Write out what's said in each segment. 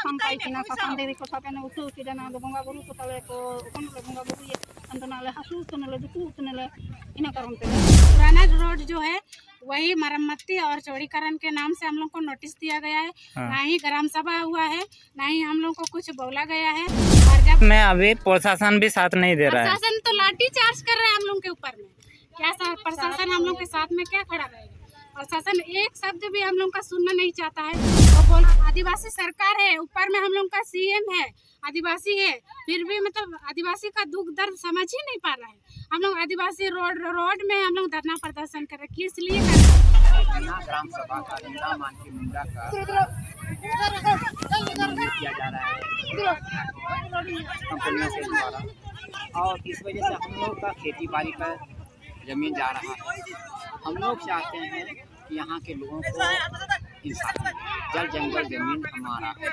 ᱥᱟᱥᱟᱱ ᱠᱟᱭᱠᱤᱱᱟ ᱥᱟᱥᱟᱱ ᱫᱮᱨᱤ ᱠᱚ ᱥᱟᱯᱮᱱ ᱩᱛᱩ ᱠᱤᱫᱟᱱᱟ ᱫᱚ ᱵᱚᱸᱜᱟ ᱵᱩᱨᱩ को तले को कोन बंगा बुरु ये अंदनाले हसू तनले दुकू तनले इन कारण पे पुराना रोड जो है वही मरम्मती और चौड़ीकरण के नाम से हम लोग को नोटिस दिया गया है। ना ही ग्राम सभा हुआ है, ना ही हम लोग को कुछ बोला गया है। और जब मैं अभी प्रशासन भी साथ नहीं दे रहा है। प्रशासन तो लाठी चार्ज कर रहा है हम लोग के ऊपर में। क्या प्रशासन हम लोग के साथ में क्या खड़ा रहेगा? प्रशासन एक शब्द भी हम लोग का सुनना नहीं चाहता है। वो बोल आदिवासी सरकार है, ऊपर में हम लोग का सीएम है, आदिवासी है, फिर भी मतलब आदिवासी का दुख दर्द समझ ही नहीं पा रहा है। हम लोग आदिवासी रोड में हम लोग धरना प्रदर्शन कर रहे, किस लिए कर रहे हैं? ग्राम सभा का निंदा मान के निंदा का किया जा रहा है कंपनियों के द्वारा, और इस वजह से हम लोग का खेती बाड़ी पर जमीन जा रहा है। हम लोग चाहते हैं कि यहाँ के लोगों को इंसाफ मिले। जल जंगल जमीन हमारा है।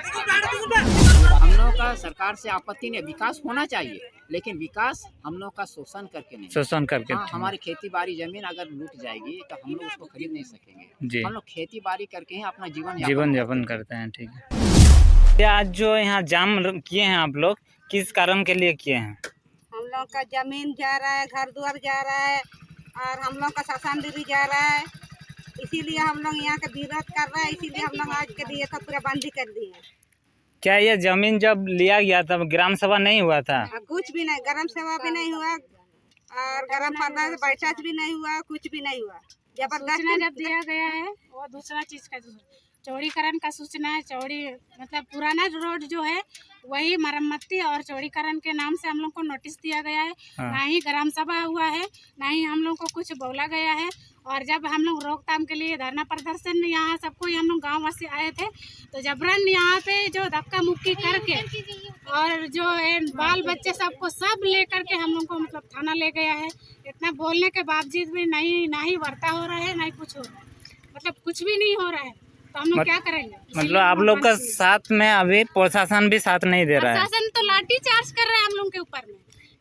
हम लोग का सरकार से आपत्ति नहीं, विकास होना चाहिए, लेकिन विकास हम लोग का शोषण करके नहीं। शोषण करके हमारी खेती बाड़ी जमीन अगर लूट जाएगी तो हम लोग उसको खरीद नहीं सकेंगे। हम लोग खेती बाड़ी करके ही अपना जीवन यापन करते हैं। ठीक है, आज जो यहाँ जाम किए हैं आप लोग, किस कारण के लिए किए हैं? हम लोग का जमीन जा रहा है, घर द्वार जा रहा है, और हम लोग का शासन भी जा रहा है। इसीलिए हम लोग यहाँ का विरोध कर रहे हैं। इसीलिए हम लोग आज के लिए तो पूरा बंदी कर दिए। क्या ये जमीन जब लिया गया तब ग्राम सभा नहीं हुआ था? कुछ भी नहीं, ग्राम सभा भी नहीं हुआ और ग्राम पंचायत बैठक भी नहीं हुआ, कुछ भी नहीं हुआ। सूचना जब दिया गया है वो दूसरा चीज का चौड़ीकरण का सूचना है। मतलब पुराना रोड जो है वही मरम्मती और चौड़ीकरण के नाम से हम लोग को नोटिस दिया गया है। ना ही ग्राम सभा हुआ है, ना ही हम लोग को कुछ बोला गया है। और जब हम लोग रोकथाम के लिए धरना प्रदर्शन यहाँ सबको हम लोग गाँव वासी आए थे, तो जबरन यहाँ पे जो धक्का मुक्की करके और जो बाल बच्चे सबको सब लेकर के हम लोग को मतलब थाना ले गया है। इतना बोलने के बावजूद भी ना ही वार्ता हो रहा है, ना ही कुछ हो रहा है, मतलब कुछ भी नहीं हो रहा है। तो हम लोग क्या करेंगे? मतलब आप लोग का साथ में अभी प्रशासन भी साथ नहीं दे रहा है। प्रशासन तो लाठी चार्ज कर रहा है हम लोग के ऊपर में।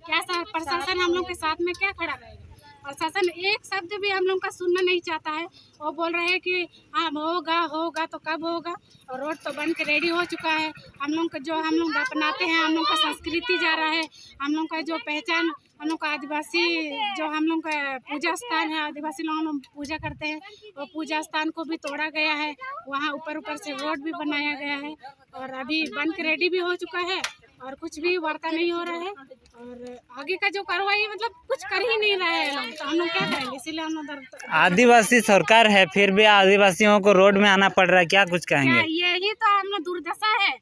क्या प्रशासन हम लोग के साथ में क्या खड़ा रहेगा? प्रशासन एक शब्द भी हम लोग का सुनना नहीं चाहता है। वो बोल रहे हैं कि हाँ होगा तो कब होगा, और रोड तो बन के रेडी हो चुका है। हम लोग का जो हम लोग अपनाते हैं, हम लोग का संस्कृति जा रहा है, हम लोग का जो पहचान, हम लोग का आदिवासी जो हम लोग का पूजा स्थान है, आदिवासी लोग हम लोग पूजा करते हैं, वो पूजा स्थान को भी तोड़ा गया है। वहाँ ऊपर से रोड भी बनाया गया है और अभी बन के रेडी भी हो चुका है, और कुछ भी वार्ता नहीं हो रहा है। और आगे का जो कार्रवाई मतलब कुछ कर ही नहीं रहे हैं लोग, तो हम लोग क्या करेंगे? इसीलिए हम लोग आदिवासी सरकार है, फिर भी आदिवासियों को रोड में आना पड़ रहा है, क्या कुछ कहेंगे? यही तो हम लोग दुर्दशा है।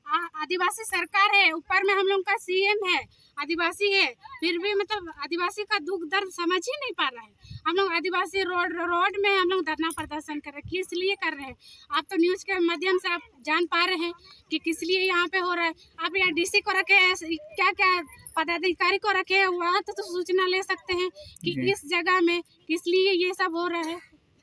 आदिवासी सरकार है, ऊपर में हम लोग का सीएम है, आदिवासी है, फिर भी मतलब आदिवासी का दुख दर्द समझ ही नहीं पा रहा है। हम लोग आदिवासी रोड में हम लोग धरना प्रदर्शन कर रहे हैं, किस लिए कर रहे हैं? आप तो न्यूज़ के माध्यम से आप जान पा रहे हैं कि किस लिए यहाँ पे हो रहा है। आप यहाँ डीसी को रखे हैं, क्या क्या पदाधिकारी को रखे हैं, वहाँ तो सूचना ले सकते हैं कि इस जगह में किस लिए ये सब हो रहा है।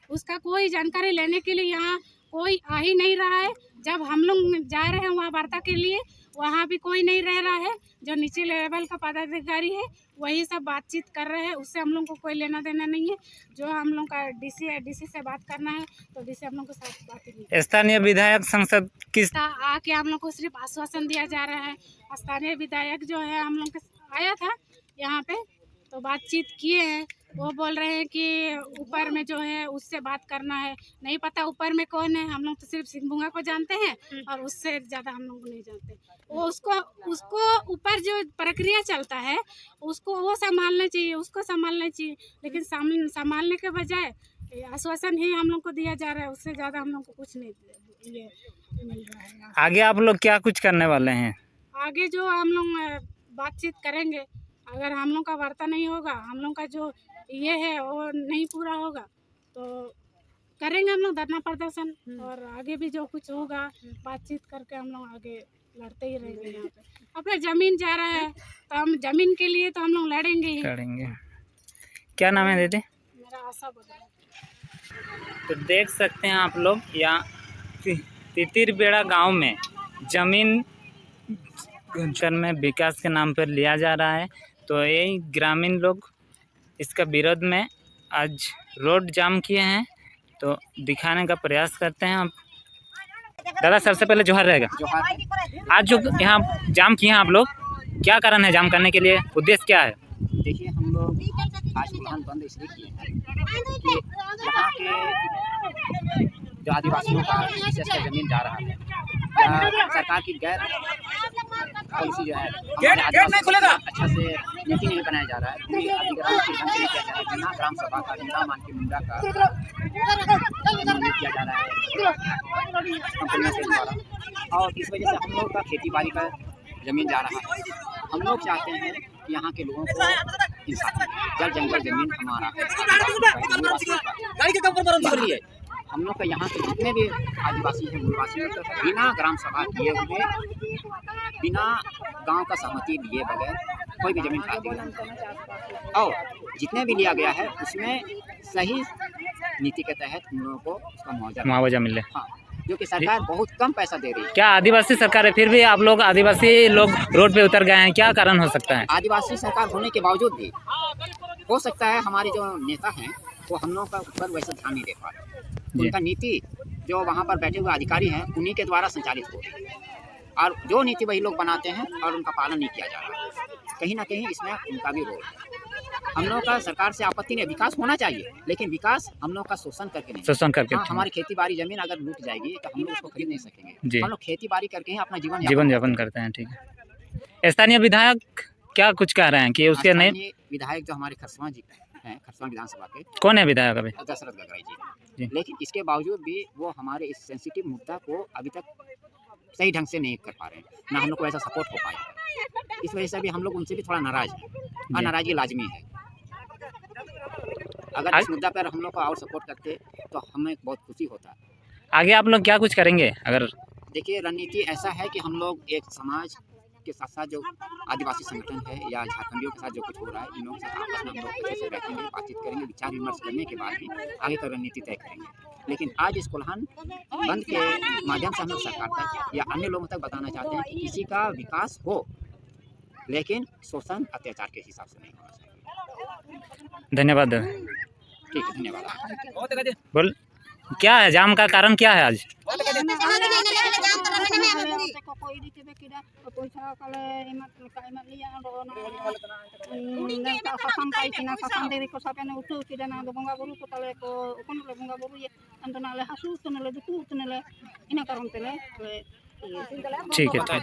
उसका कोई जानकारी लेने के लिए यहाँ कोई आ ही नहीं रहा है। जब हम लोग जा रहे हैं वहाँ वार्ता के लिए, वहाँ भी कोई नहीं रह रहा है। जो नीचे लेवल का पदाधिकारी है वही सब बातचीत कर रहे हैं, उससे हम लोग को कोई लेना देना नहीं है। जो हम लोग का डीसी है, डीसी से बात करना है तो डीसी हम लोग को साथ बात नहीं। स्थानीय विधायक संसद किस आके हम लोग को सिर्फ आश्वासन दिया जा रहा है। स्थानीय विधायक जो है हम लोग आया था यहाँ पे, तो बातचीत किए हैं। वो बोल रहे हैं कि ऊपर में जो है उससे बात करना है। नहीं पता ऊपर में कौन है, हम लोग तो सिर्फ सिंहभूंगा को जानते हैं और उससे ज़्यादा हम लोग नहीं जानते। वो उसको ऊपर जो प्रक्रिया चलता है उसको वो संभालना चाहिए, उसको संभालना चाहिए, लेकिन संभालने के बजाय आश्वासन ही हम लोग को दिया जा रहा है। उससे ज़्यादा हम लोग को कुछ नहीं ये मिल रहा है। आगे आप लोग क्या कुछ करने वाले हैं? आगे जो हम लोग बातचीत करेंगे, अगर हम लोग का वार्ता नहीं होगा, हम लोग का जो ये है वो नहीं पूरा होगा, तो करेंगे हम लोग धरना प्रदर्शन। और आगे भी जो कुछ होगा बातचीत करके हम लोग आगे लड़ते ही रहेंगे। यहाँ पे अपना जमीन जा रहा है तो हम जमीन के लिए तो हम लोग लड़ेंगे ही। क्या नाम है दीदी? मेरा आशा बदल। तो देख सकते हैं आप लोग, यहाँ तितिरबेड़ा गांव में जमीन में विकास के नाम पर लिया जा रहा है। तो यही ग्रामीण लोग इसका विरोध में आज रोड जाम किए हैं, तो दिखाने का प्रयास करते हैं। दादा सबसे पहले जोहार रहेगा। जोहार। आज जो यहाँ जाम किए हैं आप लोग, क्या कारण है जाम करने के लिए, उद्देश्य क्या है? देखिए हम लोग आज कुल्हान बंद इसलिए किए हैं कि यहाँ के जो आदिवासियों का विशेषकर जमीन जा रहा है, सरकार की गैर पॉलिसी जो है हमारे आदिवासी अच्छा से नीति नहीं बनाया जा रहा है, पूरी अधिग्रहण के ढंग से नहीं किया जा रहा है, बिना ग्राम सभा का, बिना मान के मुंडा का किया जा रहा है कंपनियों के द्वारा, और इस वजह से हम लोग का खेती बाड़ी का जमीन जा रहा है। हम लोग चाहते हैं कि यहाँ के लोगों को इंसाफ मिले। जल जंगल जमीन हमारा है, इसलिए हम लोग का यहाँ के जितने भी आदिवासी हैं, मूलवासी हैं, बिना ग्राम सभा किए हुए, बिना गांव का सहमति लिए बगैर कोई भी जमीन का अधिग्रहण नहीं, और जितने भी लिया गया है उसमें सही नीति के तहत हम लोगों को उसका मुआवजा मिले। हाँ, जो कि सरकार बहुत कम पैसा दे रही है। क्या आदिवासी सरकार है, फिर भी आप लोग आदिवासी लोग रोड पे उतर गए हैं, क्या कारण हो सकता है? आदिवासी सरकार होने के बावजूद भी हो सकता है हमारे जो नेता हैं वो हम लोगों का ऊपर वैसे ध्यान नहीं दे पा रहे। उनका नीति जो वहाँ पर बैठे हुए अधिकारी हैं उन्हीं के द्वारा संचालित हो रही है, और जो नीति वही लोग बनाते हैं और उनका पालन नहीं किया जा रहा है। कहीं ना कहीं इसमें उनका भी रोल है। हम लोग का सरकार से आपत्ति नहीं, विकास होना चाहिए, लेकिन विकास हम लोग का शोषण करके नहीं। शोषण करके। हाँ, हमारी खेती बाड़ी जमीन अगर लूट जाएगी तो हम लोग उसको खरीद नहीं सकेंगे। जी। हम लोग खेती बाड़ी करके ही अपना जीवन यापन करते हैं। ठीक है, स्थानीय विधायक क्या कुछ कह रहे हैं कि उसके नए विधायक जो हमारे खरसवां जी हैं, खरसवां विधानसभा के, कौन है विधायक अभी? दशरथ गगराई जी। जी। लेकिन इसके बावजूद भी वो हमारे इस सेंसिटिव मुद्दा को अभी तक सही ढंग से नहीं कर पा रहे हैं, ना हम लोग को ऐसा सपोर्ट हो पाएगा। इस वजह से भी हम लोग उनसे भी थोड़ा नाराज हैं, और नाराजगी लाजमी है। अगर इस मुद्दा पर हम लोग को और सपोर्ट करते तो हमें बहुत खुशी होता। आगे आप लोग क्या कुछ करेंगे? अगर देखिए रणनीति ऐसा है कि हम लोग एक समाज के साथ साथ जो आदिवासी संगठन है या झारखंडियों के साथ जो कुछ हो रहा है, इन लोगों के साथ आपस में हम लोग अच्छे से बैठेंगे, बातचीत करेंगे, विचार विमर्श करने के बाद ही आगे का रणनीति तय करेंगे। लेकिन आज इस कुल्हान बंद के माध्यम से हम लोग सरकार तक या अन्य लोगों तक बताना चाहते हैं कि किसी का विकास हो, लेकिन शोषण अत्याचार के हिसाब से नहीं होना चाहिए। धन्यवाद। ठीक है, धन्यवाद। बोल, क्या है जाम का कारण, क्या है आज? ठीक है।